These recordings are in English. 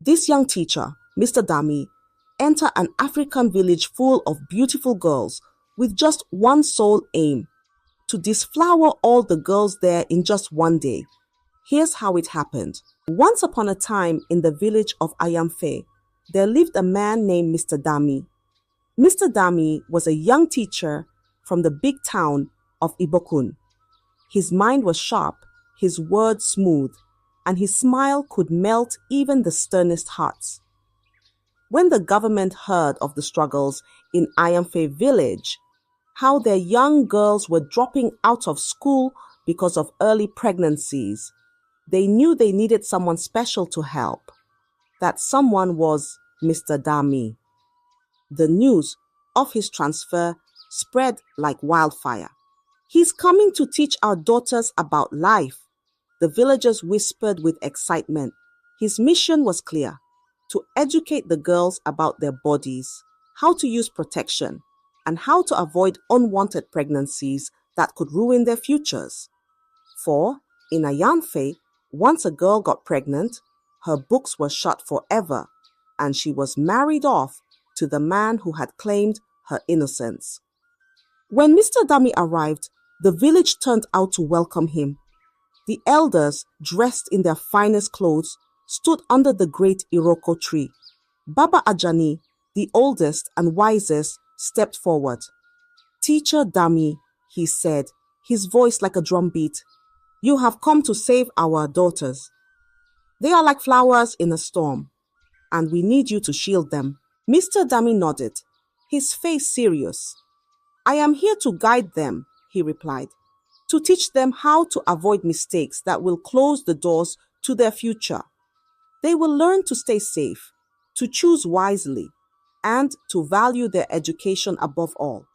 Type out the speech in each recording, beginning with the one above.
This young teacher, Mr. Dami, entered an African village full of beautiful girls with just one sole aim: to disflower all the girls there in just one day. Here's how it happened. Once upon a time in the village of Ayamfe, there lived a man named Mr. Dami. Mr. Dami was a young teacher from the big town of Ibokun. His mind was sharp, his words smooth, and his smile could melt even the sternest hearts. When the government heard of the struggles in Ayamfe village, how their young girls were dropping out of school because of early pregnancies, they knew they needed someone special to help. That someone was Mr. Dami. The news of his transfer spread like wildfire. "He's coming to teach our daughters about life," the villagers whispered with excitement. His mission was clear: to educate the girls about their bodies, how to use protection, and how to avoid unwanted pregnancies that could ruin their futures. For, in Ayamfe, once a girl got pregnant, her books were shut forever, and she was married off to the man who had claimed her innocence. When Mr. Dami arrived, the village turned out to welcome him. The elders, dressed in their finest clothes, stood under the great Iroko tree. Baba Ajani, the oldest and wisest, stepped forward. "Teacher Dami," he said, his voice like a drumbeat, "you have come to save our daughters. They are like flowers in a storm, and we need you to shield them." Mr. Dami nodded, his face serious. "I am here to guide them," he replied, "to teach them how to avoid mistakes that will close the doors to their future. They will learn to stay safe, to choose wisely, and to value their education above all."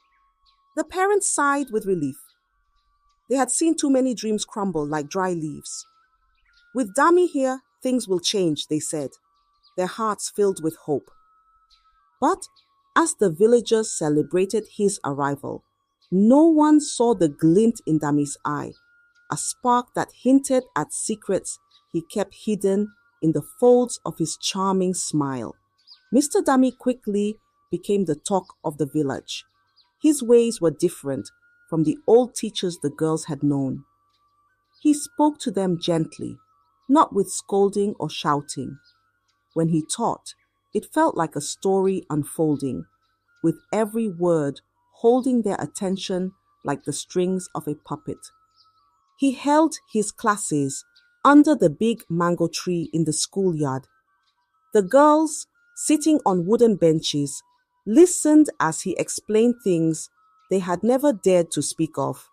The parents sighed with relief. They had seen too many dreams crumble like dry leaves. "With Dami here, things will change," they said, their hearts filled with hope. But as the villagers celebrated his arrival, no one saw the glint in Dami's eye, a spark that hinted at secrets he kept hidden in the folds of his charming smile. Mr. Dami quickly became the talk of the village. His ways were different from the old teachers the girls had known. He spoke to them gently, not with scolding or shouting. When he taught, it felt like a story unfolding, with every word holding their attention like the strings of a puppet. He held his classes under the big mango tree in the schoolyard. The girls, sitting on wooden benches, listened as he explained things they had never dared to speak of.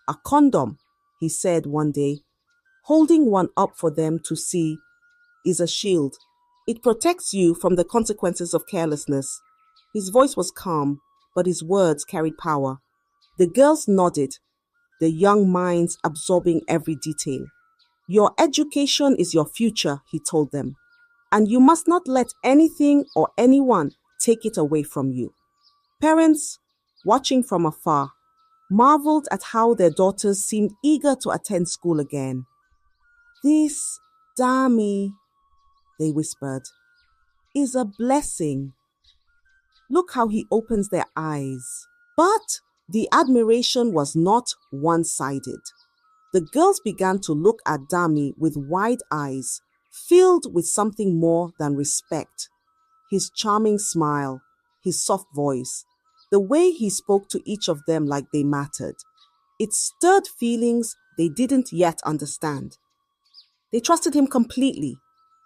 "A condom," he said one day, holding one up for them to see, "is a shield. It protects you from the consequences of carelessness." His voice was calm, but his words carried power. The girls nodded, their young minds absorbing every detail. "Your education is your future," he told them, "and you must not let anything or anyone take it away from you." Parents, watching from afar, marveled at how their daughters seemed eager to attend school again. "This Dami," they whispered, "is a blessing. Look how he opens their eyes." But the admiration was not one-sided. The girls began to look at Dami with wide eyes, filled with something more than respect. His charming smile, his soft voice, the way he spoke to each of them like they mattered. It stirred feelings they didn't yet understand. They trusted him completely,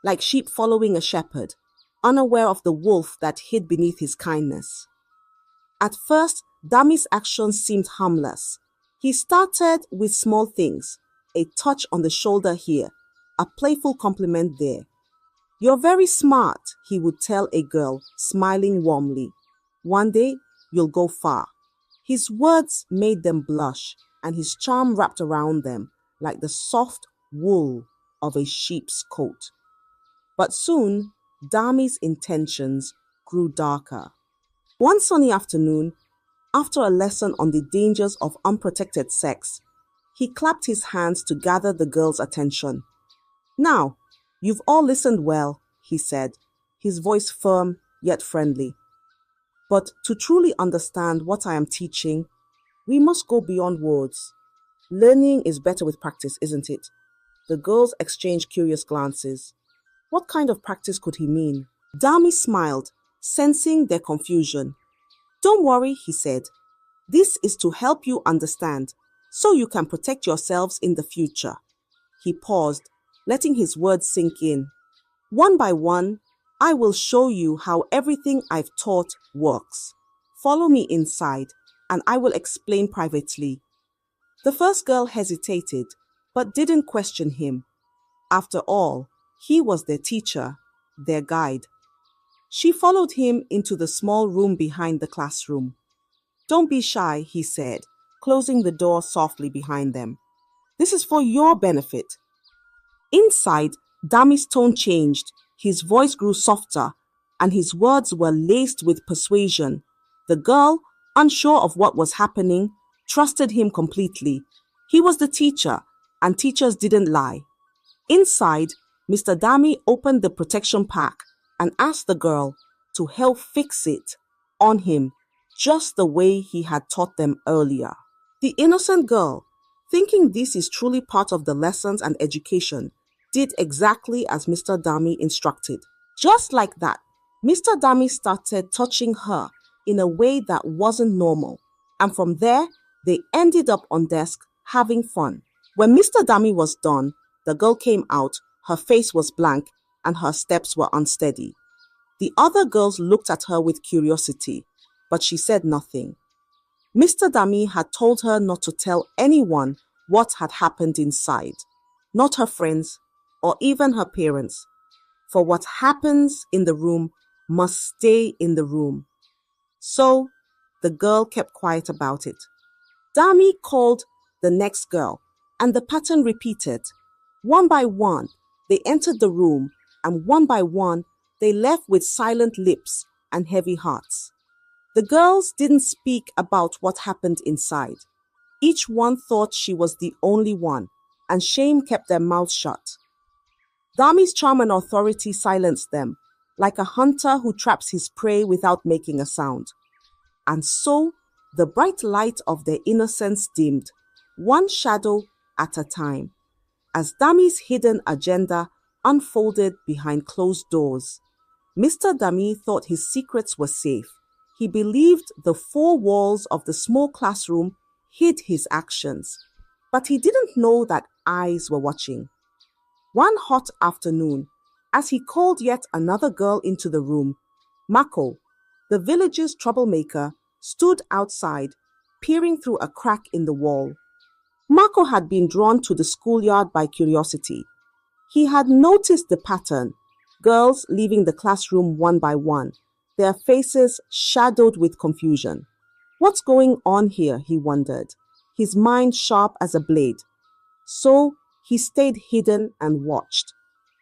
like sheep following a shepherd, unaware of the wolf that hid beneath his kindness. At first, Dami's actions seemed harmless. He started with small things, a touch on the shoulder here, a playful compliment there. "You're very smart," he would tell a girl, smiling warmly. "One day, you'll go far." His words made them blush, and his charm wrapped around them like the soft wool of a sheep's coat. But soon, Dami's intentions grew darker. One sunny afternoon, after a lesson on the dangers of unprotected sex, he clapped his hands to gather the girls' attention. "Now, you've all listened well. he said, his voice firm yet friendly. But to truly understand what I am teaching, we must go beyond words. Learning is better with practice, isn't it? The girls exchanged curious glances. What kind of practice could he mean? Dami smiled, sensing their confusion. Don't worry, he said. This is to help you understand, so you can protect yourselves in the future. He paused, letting his words sink in. One by one, I will show you how everything I've taught works. Follow me inside, and I will explain privately. The first girl hesitated, but didn't question him. After all, he was their teacher, their guide. She followed him into the small room behind the classroom. Don't be shy, he said, closing the door softly behind them. This is for your benefit. Inside, Dami's tone changed. His voice grew softer, and his words were laced with persuasion. The girl, unsure of what was happening, trusted him completely. He was the teacher, and teachers didn't lie. Inside, Mr. Dami opened the protection pack and asked the girl to help fix it on him, just the way he had taught them earlier. The innocent girl, thinking this is truly part of the lessons and education, did exactly as Mr. Dami instructed. Just like that, Mr. Dami started touching her in a way that wasn't normal, and from there, they ended up on desk having fun. When Mr. Dami was done, the girl came out, her face was blank, and her steps were unsteady. The other girls looked at her with curiosity, but she said nothing. Mr. Dami had told her not to tell anyone what had happened inside, not her friends or even her parents, for what happens in the room must stay in the room. So, the girl kept quiet about it. Dami called the next girl, and the pattern repeated. One by one, they entered the room, and one by one, they left with silent lips and heavy hearts. The girls didn't speak about what happened inside. Each one thought she was the only one, and shame kept their mouths shut. Dami's charm and authority silenced them, like a hunter who traps his prey without making a sound. And so, the bright light of their innocence dimmed, one shadow at a time, as Dami's hidden agenda unfolded behind closed doors. Mr. Dami thought his secrets were safe. He believed the four walls of the small classroom hid his actions, but he didn't know that eyes were watching. One hot afternoon, as he called yet another girl into the room, Mako, the village's troublemaker, stood outside, peering through a crack in the wall. Mako had been drawn to the schoolyard by curiosity. He had noticed the pattern, girls leaving the classroom one by one, their faces shadowed with confusion. What's going on here, he wondered, his mind sharp as a blade. So he stayed hidden and watched.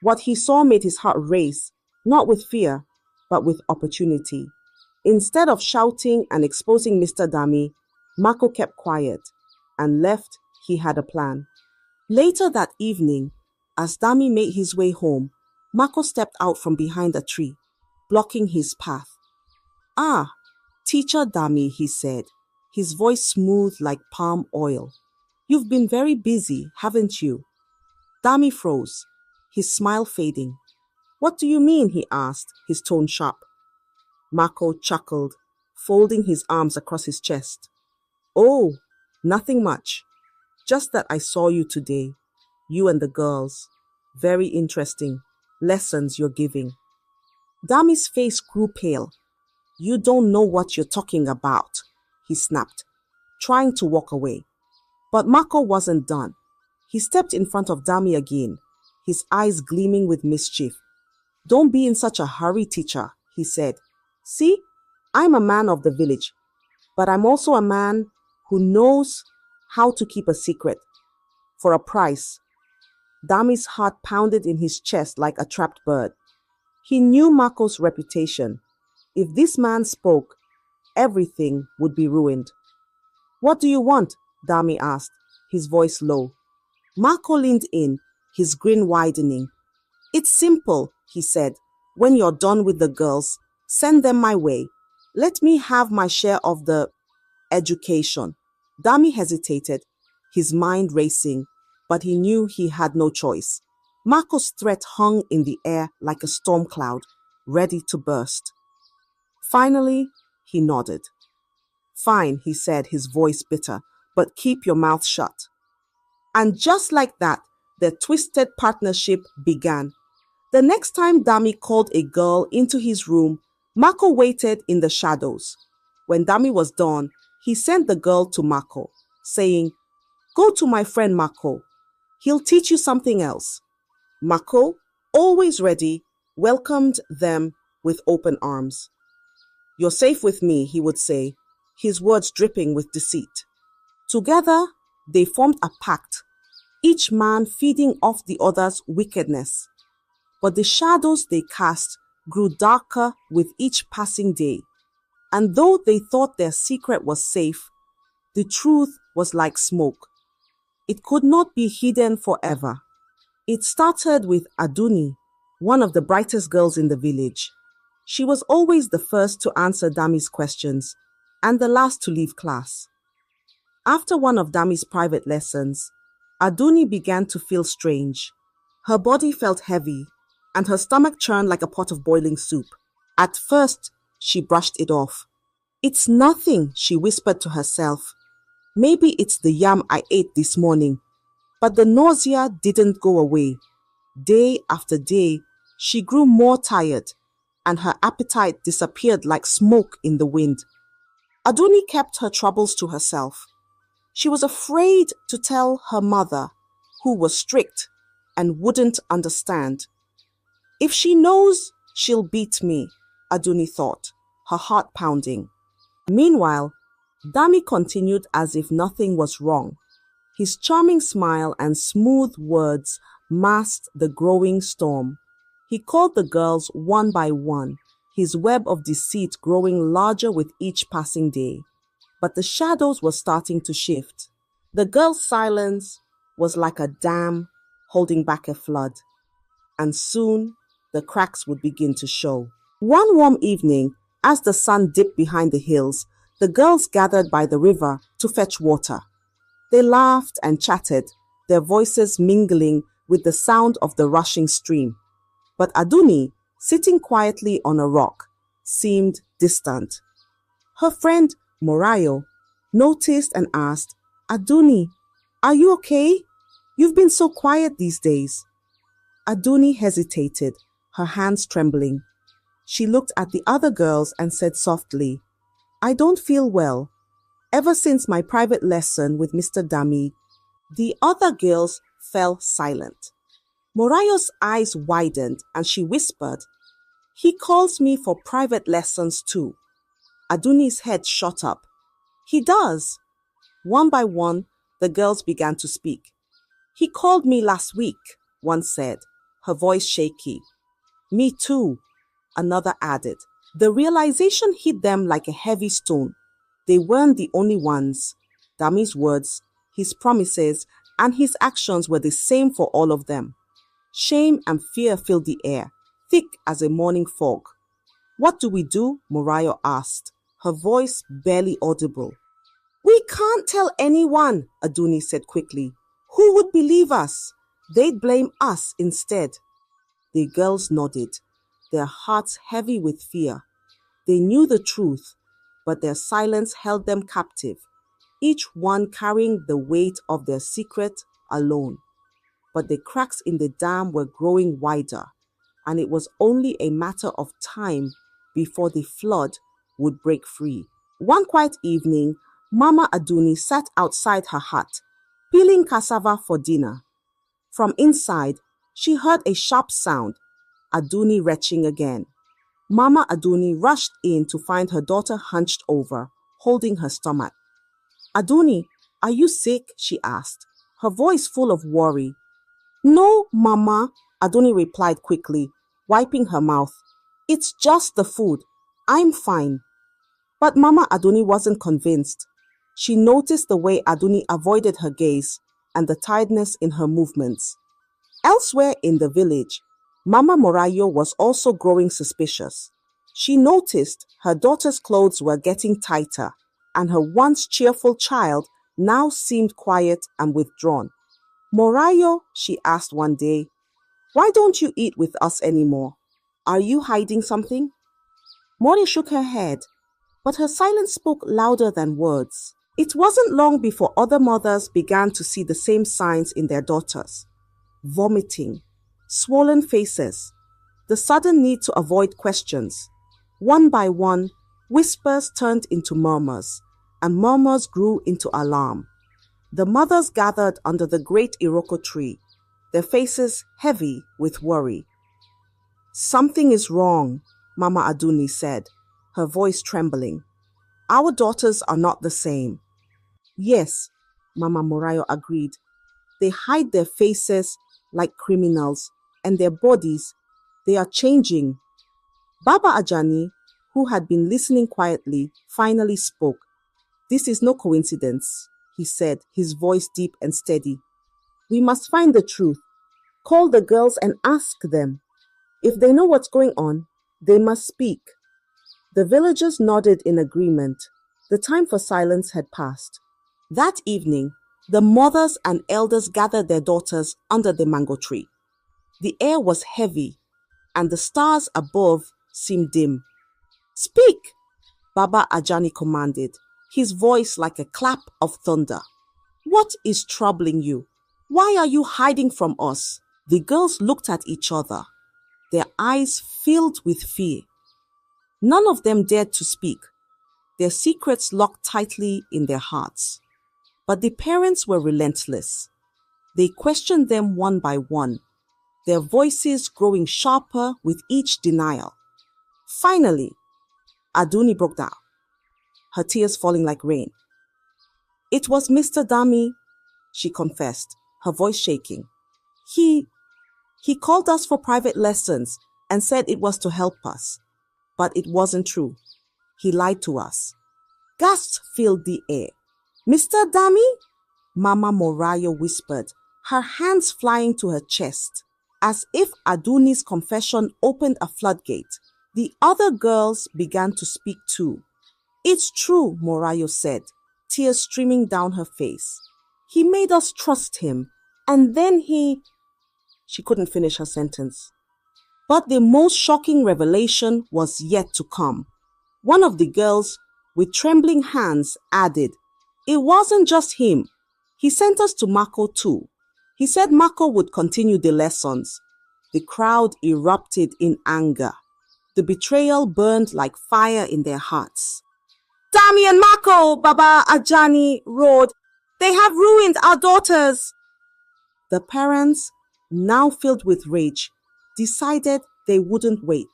What he saw made his heart race, not with fear, but with opportunity. Instead of shouting and exposing Mr. Dami, Mako kept quiet, and left he had a plan. Later that evening, as Dami made his way home, Mako stepped out from behind a tree, blocking his path. Ah, Teacher Dami, he said, his voice smooth like palm oil. You've been very busy, haven't you? Dami froze, his smile fading. What do you mean? He asked, his tone sharp. Mako chuckled, folding his arms across his chest. Oh, nothing much. Just that I saw you today, you and the girls. Very interesting. Lessons you're giving. Dami's face grew pale. You don't know what you're talking about, he snapped, trying to walk away. But Mako wasn't done. He stepped in front of Dami again, his eyes gleaming with mischief. Don't be in such a hurry, teacher, he said. See, I'm a man of the village, but I'm also a man who knows how to keep a secret. For a price. Dami's heart pounded in his chest like a trapped bird. He knew Mako's reputation. If this man spoke, everything would be ruined. What do you want? Dami asked, his voice low. Mako leaned in, his grin widening. It's simple, he said, When you're done with the girls, send them my way. Let me have my share of the education. Dami hesitated, his mind racing, but he knew he had no choice. Marco's threat hung in the air like a storm cloud, ready to burst. Finally, he nodded. Fine, he said, his voice bitter, but keep your mouth shut. And just like that, their twisted partnership began. The next time Dami called a girl into his room, Marco waited in the shadows. When Dami was done, he sent the girl to Marco, saying, "Go to my friend Marco. He'll teach you something else." Marco, always ready, welcomed them with open arms. "You're safe with me," he would say, his words dripping with deceit. Together, they formed a pact, each man feeding off the other's wickedness. But the shadows they cast grew darker with each passing day, and though they thought their secret was safe, the truth was like smoke. It could not be hidden forever. It started with Aduni, one of the brightest girls in the village. She was always the first to answer Dami's questions and the last to leave class. After one of Dami's private lessons, Aduni began to feel strange. Her body felt heavy, and her stomach churned like a pot of boiling soup. At first, she brushed it off. "It's nothing," she whispered to herself. "Maybe it's the yam I ate this morning." But the nausea didn't go away. Day after day, she grew more tired, and her appetite disappeared like smoke in the wind. Aduni kept her troubles to herself. She was afraid to tell her mother, who was strict and wouldn't understand. "If she knows, she'll beat me," Aduni thought, her heart pounding. Meanwhile, Dami continued as if nothing was wrong. His charming smile and smooth words masked the growing storm. He called the girls one by one, his web of deceit growing larger with each passing day. But the shadows were starting to shift. The girls' silence was like a dam holding back a flood, and soon the cracks would begin to show. One warm evening, as the sun dipped behind the hills, the girls gathered by the river to fetch water. They laughed and chatted, their voices mingling with the sound of the rushing stream. But Aduni, sitting quietly on a rock, seemed distant. Her friend, Morayo, noticed and asked, "Aduni, are you okay? You've been so quiet these days." Aduni hesitated, her hands trembling. She looked at the other girls and said softly, "I don't feel well. Ever since my private lesson with Mr. Dami." The other girls fell silent. Morayo's eyes widened and she whispered, "He calls me for private lessons too." Aduni's head shot up. "He does." One by one, the girls began to speak. "He called me last week," one said, her voice shaky. "Me too," another added. The realization hit them like a heavy stone. They weren't the only ones. Dami's words, his promises, and his actions were the same for all of them. Shame and fear filled the air, thick as a morning fog. "What do we do?" Morayo asked, her voice barely audible. "We can't tell anyone," Aduni said quickly. "Who would believe us? They'd blame us instead." The girls nodded, their hearts heavy with fear. They knew the truth, but their silence held them captive, each one carrying the weight of their secret alone. But the cracks in the dam were growing wider, and it was only a matter of time before the flood would break free. One quiet evening, Mama Aduni sat outside her hut, peeling cassava for dinner. From inside, she heard a sharp sound, Aduni retching again. Mama Aduni rushed in to find her daughter hunched over, holding her stomach. "Aduni, are you sick?" she asked, her voice full of worry. "No, Mama," Aduni replied quickly, wiping her mouth. "It's just the food. I'm fine." But Mama Aduni wasn't convinced. She noticed the way Aduni avoided her gaze and the tiredness in her movements. Elsewhere in the village, Mama Morayo was also growing suspicious. She noticed her daughter's clothes were getting tighter, and her once cheerful child now seemed quiet and withdrawn. Morayo, she asked one day, why don't you eat with us anymore? Are you hiding something? Mori shook her head, but her silence spoke louder than words. It wasn't long before other mothers began to see the same signs in their daughters: vomiting, swollen faces, the sudden need to avoid questions. One by one, whispers turned into murmurs, and murmurs grew into alarm. The mothers gathered under the great Iroko tree, their faces heavy with worry. Something is wrong, Mama Aduni said, her voice trembling. Our daughters are not the same. Yes, Mama Morayo agreed. They hide their faces like criminals, and their bodies, they are changing. Baba Ajani, who had been listening quietly, finally spoke. This is no coincidence, he said, his voice deep and steady. We must find the truth. Call the girls and ask them. If they know what's going on, they must speak. The villagers nodded in agreement. The time for silence had passed. That evening, the mothers and elders gathered their daughters under the mango tree. The air was heavy, and the stars above seemed dim. Speak, Baba Ajani commanded, his voice like a clap of thunder. What is troubling you? Why are you hiding from us? The girls looked at each other, their eyes filled with fear. None of them dared to speak, their secrets locked tightly in their hearts. But the parents were relentless. They questioned them one by one, their voices growing sharper with each denial. Finally, Aduni broke down, her tears falling like rain. It was Mr. Dami, she confessed, her voice shaking. He called us for private lessons and said it was to help us. But it wasn't true. He lied to us. Gasps filled the air. Mr. Dami? Mama Morayo whispered, her hands flying to her chest, as if Aduni's confession opened a floodgate. The other girls began to speak too. It's true, Morayo said, tears streaming down her face. He made us trust him, and then She couldn't finish her sentence. But the most shocking revelation was yet to come. One of the girls, with trembling hands, added, it wasn't just him. He sent us to Mako too. He said Mako would continue the lessons. The crowd erupted in anger. The betrayal burned like fire in their hearts. Dami and Mako, Baba Ajani roared. They have ruined our daughters. The parents, now filled with rage, decided they wouldn't wait.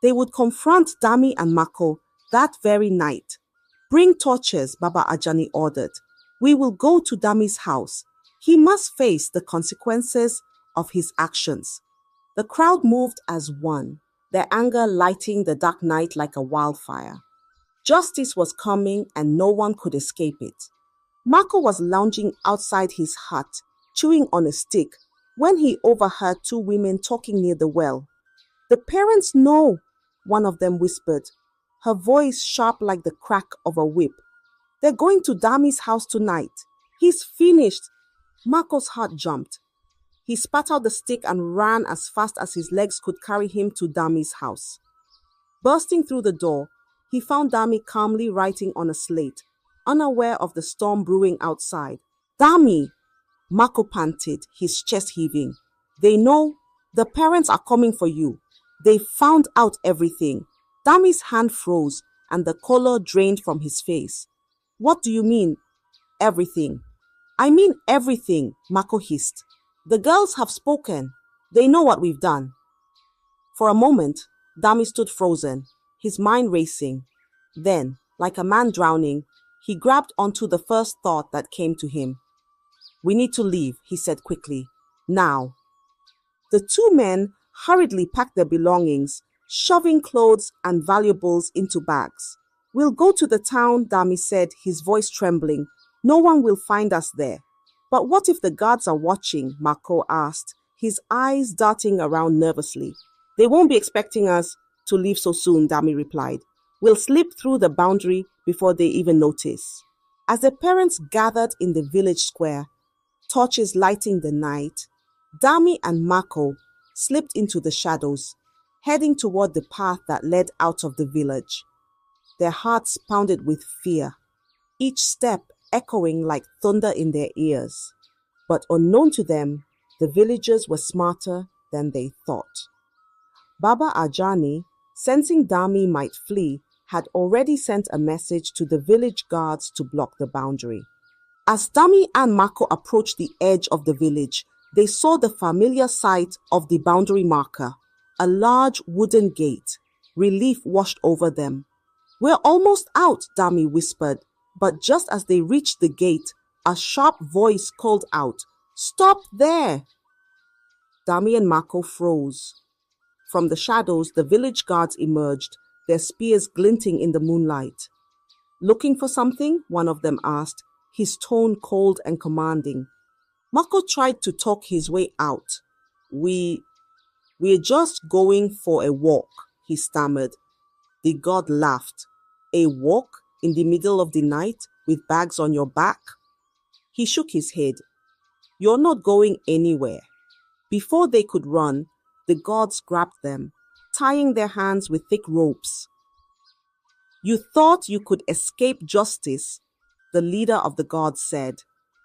They would confront Dami and Mako that very night. Bring torches, Baba Ajani ordered. We will go to Dami's house. He must face the consequences of his actions. The crowd moved as one, their anger lighting the dark night like a wildfire. Justice was coming and no one could escape it. Mako was lounging outside his hut, chewing on a stick, when he overheard two women talking near the well. The parents know, one of them whispered, her voice sharp like the crack of a whip. They're going to Dami's house tonight. He's finished. Mako's heart jumped. He spat out the stick and ran as fast as his legs could carry him to Dami's house. Bursting through the door, he found Dami calmly writing on a slate, unaware of the storm brewing outside. Dami, Mako panted, his chest heaving. They know. The parents are coming for you. They found out everything. Dami's hand froze and the color drained from his face. What do you mean, everything? I mean everything, Mako hissed. The girls have spoken. They know what we've done. For a moment, Dami stood frozen, his mind racing. Then, like a man drowning, he grabbed onto the first thought that came to him. We need to leave, he said quickly. Now. The two men hurriedly packed their belongings, shoving clothes and valuables into bags. We'll go to the town, Dami said, his voice trembling. No one will find us there. But what if the guards are watching? Mako asked, his eyes darting around nervously. They won't be expecting us to leave so soon, Dami replied. We'll slip through the boundary before they even notice. As the parents gathered in the village square, torches lighting the night, Dami and Mako slipped into the shadows, heading toward the path that led out of the village. Their hearts pounded with fear, each step echoing like thunder in their ears. But unknown to them, the villagers were smarter than they thought. Baba Ajani, sensing Dami might flee, had already sent a message to the village guards to block the boundary. As Dami and Mako approached the edge of the village, they saw the familiar sight of the boundary marker, a large wooden gate. Relief washed over them. We're almost out, Dami whispered, but just as they reached the gate, a sharp voice called out, "Stop there!" Dami and Mako froze. From the shadows, the village guards emerged, their spears glinting in the moonlight. "Looking for something?" one of them asked, his tone cold and commanding. Mako tried to talk his way out. We're just going for a walk," he stammered. The god laughed. "A walk in the middle of the night with bags on your back?" He shook his head. "You're not going anywhere." Before they could run, the gods grabbed them, tying their hands with thick ropes. "You thought you could escape justice," the leader of the gods said,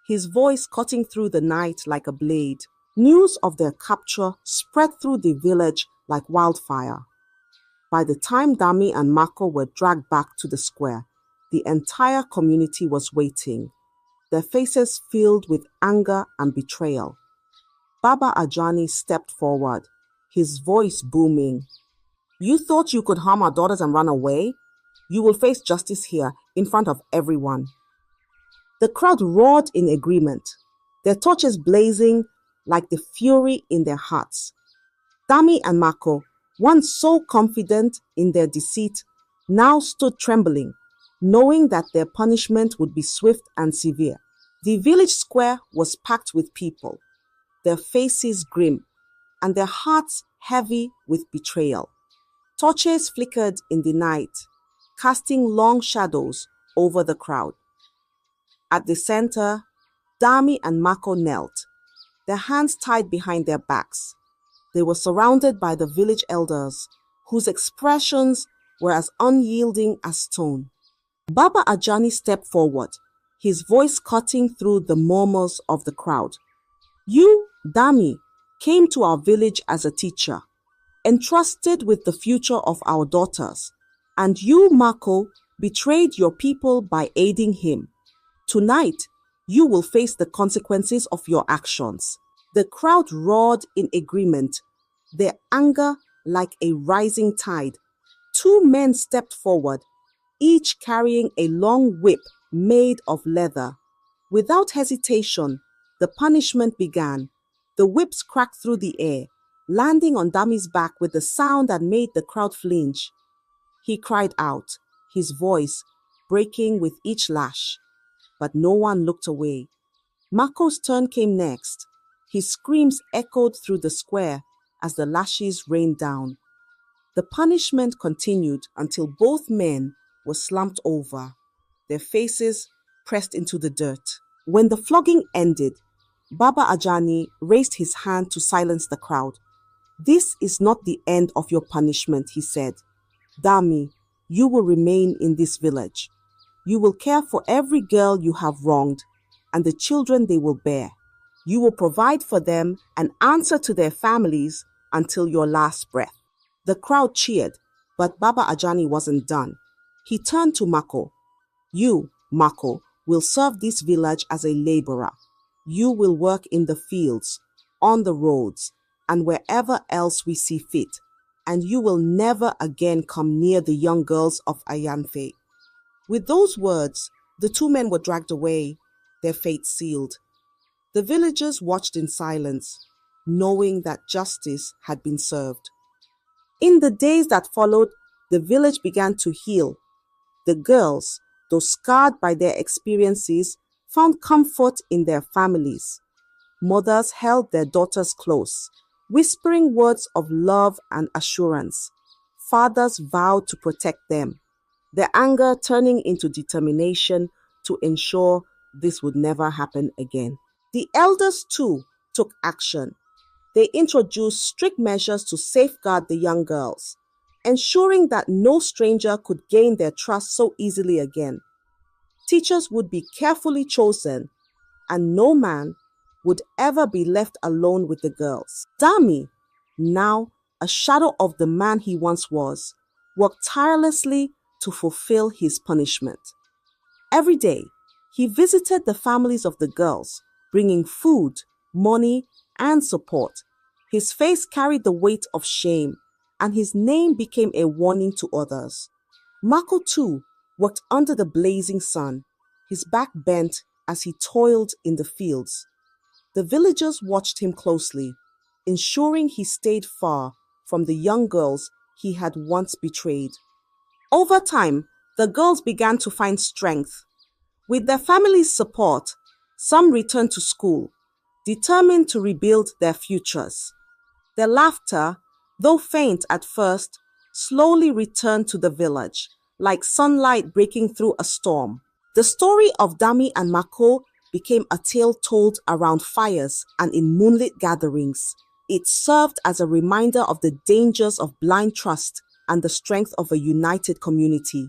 his voice cutting through the night like a blade. News of their capture spread through the village like wildfire. By the time Dami and Mako were dragged back to the square, the entire community was waiting, their faces filled with anger and betrayal. Baba Ajani stepped forward, his voice booming. "You thought you could harm our daughters and run away? You will face justice here in front of everyone." The crowd roared in agreement, their torches blazing like the fury in their hearts. Dami and Mako, once so confident in their deceit, now stood trembling, knowing that their punishment would be swift and severe. The village square was packed with people, their faces grim, and their hearts heavy with betrayal. Torches flickered in the night, casting long shadows over the crowd. At the center, Dami and Mako knelt, their hands tied behind their backs. They were surrounded by the village elders, whose expressions were as unyielding as stone. Baba Ajani stepped forward, his voice cutting through the murmurs of the crowd. "You, Dami, came to our village as a teacher, entrusted with the future of our daughters, and you, Mako, betrayed your people by aiding him. Tonight, you will face the consequences of your actions." The crowd roared in agreement, their anger like a rising tide. Two men stepped forward, each carrying a long whip made of leather. Without hesitation, the punishment began. The whips cracked through the air, landing on Dami's back with a sound that made the crowd flinch. He cried out, his voice breaking with each lash, but no one looked away. Mako's turn came next. His screams echoed through the square as the lashes rained down. The punishment continued until both men were slumped over, their faces pressed into the dirt. When the flogging ended, Baba Ajani raised his hand to silence the crowd. "This is not the end of your punishment," he said. "Dami, you will remain in this village. You will care for every girl you have wronged and the children they will bear. You will provide for them and answer to their families until your last breath." The crowd cheered, but Baba Ajani wasn't done. He turned to Mako. "You, Mako, will serve this village as a laborer. You will work in the fields, on the roads, and wherever else we see fit, and you will never again come near the young girls of Ayanfe." With those words, the two men were dragged away, their fate sealed. The villagers watched in silence, knowing that justice had been served. In the days that followed, the village began to heal. The girls, though scarred by their experiences, found comfort in their families. Mothers held their daughters close, whispering words of love and assurance. Fathers vowed to protect them, their anger turning into determination to ensure this would never happen again. The elders, too, took action. They introduced strict measures to safeguard the young girls, ensuring that no stranger could gain their trust so easily again. Teachers would be carefully chosen, and no man would ever be left alone with the girls. Dami, now a shadow of the man he once was, worked tirelessly to fulfill his punishment. Every day, he visited the families of the girls, bringing food, money, and support. His face carried the weight of shame, and his name became a warning to others. Mako, too, worked under the blazing sun, his back bent as he toiled in the fields. The villagers watched him closely, ensuring he stayed far from the young girls he had once betrayed. Over time, the girls began to find strength. With their family's support, some returned to school, determined to rebuild their futures. Their laughter, though faint at first, slowly returned to the village, like sunlight breaking through a storm. The story of Dami and Mako became a tale told around fires and in moonlit gatherings. It served as a reminder of the dangers of blind trust and the strength of a united community.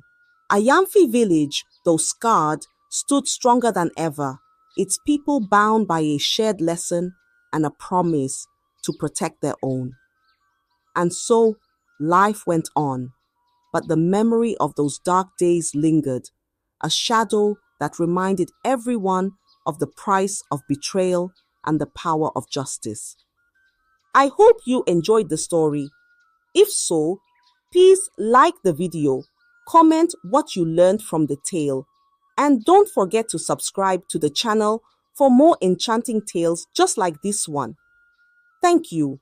Ayamfi village, though scarred, stood stronger than ever, its people bound by a shared lesson and a promise to protect their own. And so, life went on, but the memory of those dark days lingered, a shadow that reminded everyone of the price of betrayal and the power of justice. I hope you enjoyed the story. If so, please like the video, comment what you learned from the tale, and don't forget to subscribe to the channel for more enchanting tales just like this one. Thank you.